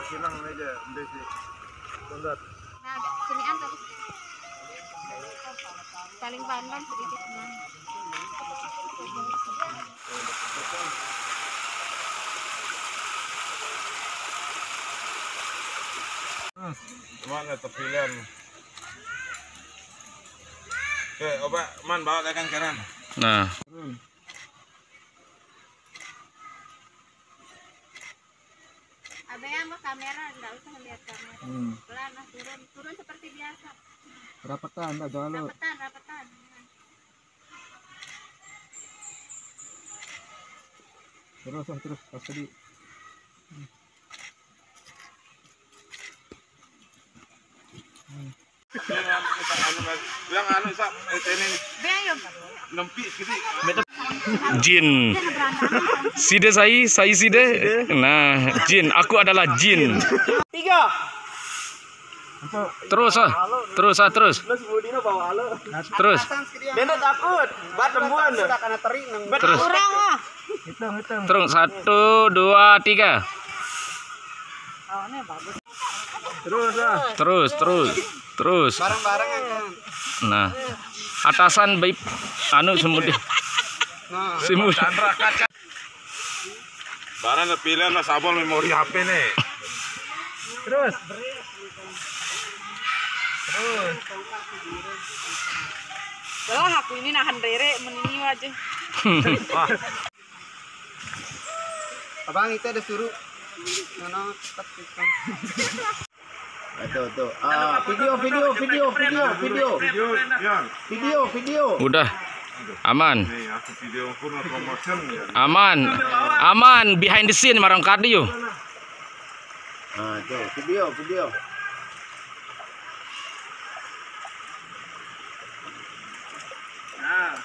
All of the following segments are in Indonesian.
silang aja, besi. Bentar. Nah, sinian tapi saling pandang sedikit. Mana terpilihan. Oke, obat man bawa tekan kanan. Nah. Ada yang mau kamera, enggak usah lihat kamera. Pelan, turun seperti biasa. Rapatan, ada lo. Rapatan. Terus pas tadi. Yang anu sak ini. Beayom. Lempik gitu. Jin. Side saya side. Nah, jin. Aku adalah jin. 3. Terus. Terus. Benda takut. Bat rembuan. Terus. Kurang ah. Hitung. Terus 1, 2, 3. Awalnya bagus. Terus. Bareng-bareng kan. Nah, atasan baik anu semut. Semut. Chandra kaca. Barang pilihan lah sabun memori HP nih. Terus. Lah aku ini nahan rere menini aja. Abang itu ada suruh. Nono cepat hitung. Tuh. Video. Udah. Aman. Nih, aku video pun promotion ya. Aman. Behind the scene marang kardio. Nah, tuh video. Nah.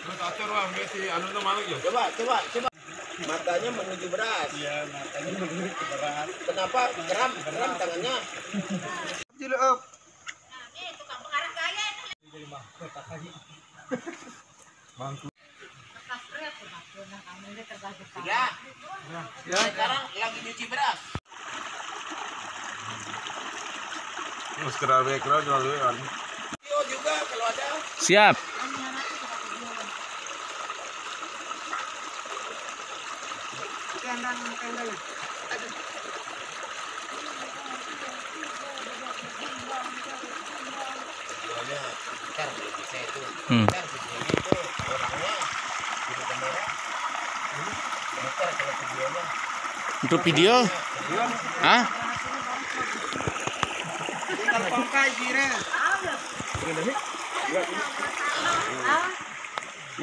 Terus atur bang, si anu tuh mana ya? Coba. Matanya menuju beras. Iya, matanya menuju beras. Kenapa? Geram tangannya. Cilu up. Tukang pengarah gaya itu. Bangku. Ya. Sekarang lagi nyuci beras. Terus keral jual kan. Video juga kalau ada. Siap. Kandang. Soalnya ntar belum bisa itu. Ntar videonya itu orangnya di kamera. Ntar kalau videonya. Untuk video? Hah?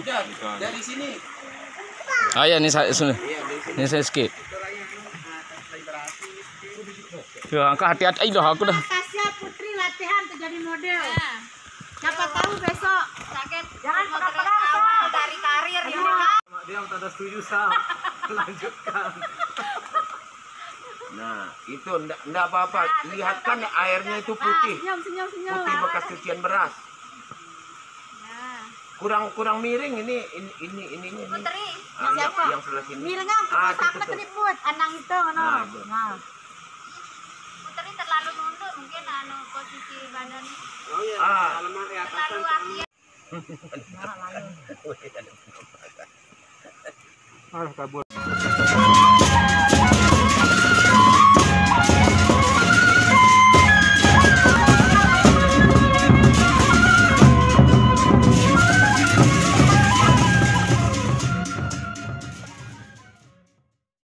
Udah dari sini. Ayo nih saya skip. Ya, angka hati-hati dah aku dah. Tasya Putri latihan tuh jadi model. Siapa tahu besok sakit. Jangan pegang-pegang dari karir ya. Dia yang tak setuju sah. Lanjutkan. Nah, itu enggak apa-apa. Lihat kan airnya itu putih. Senyum. Putih bekas cucian beras. Kurang miring ini. Putri, Siapa? Yang sebelah sini. miringnya sakna keriput, anang itu Nah. Putri terlalu nunduk mungkin anu posisi badan. Oh iya, alamat di atas Terlalu aktif. kabur.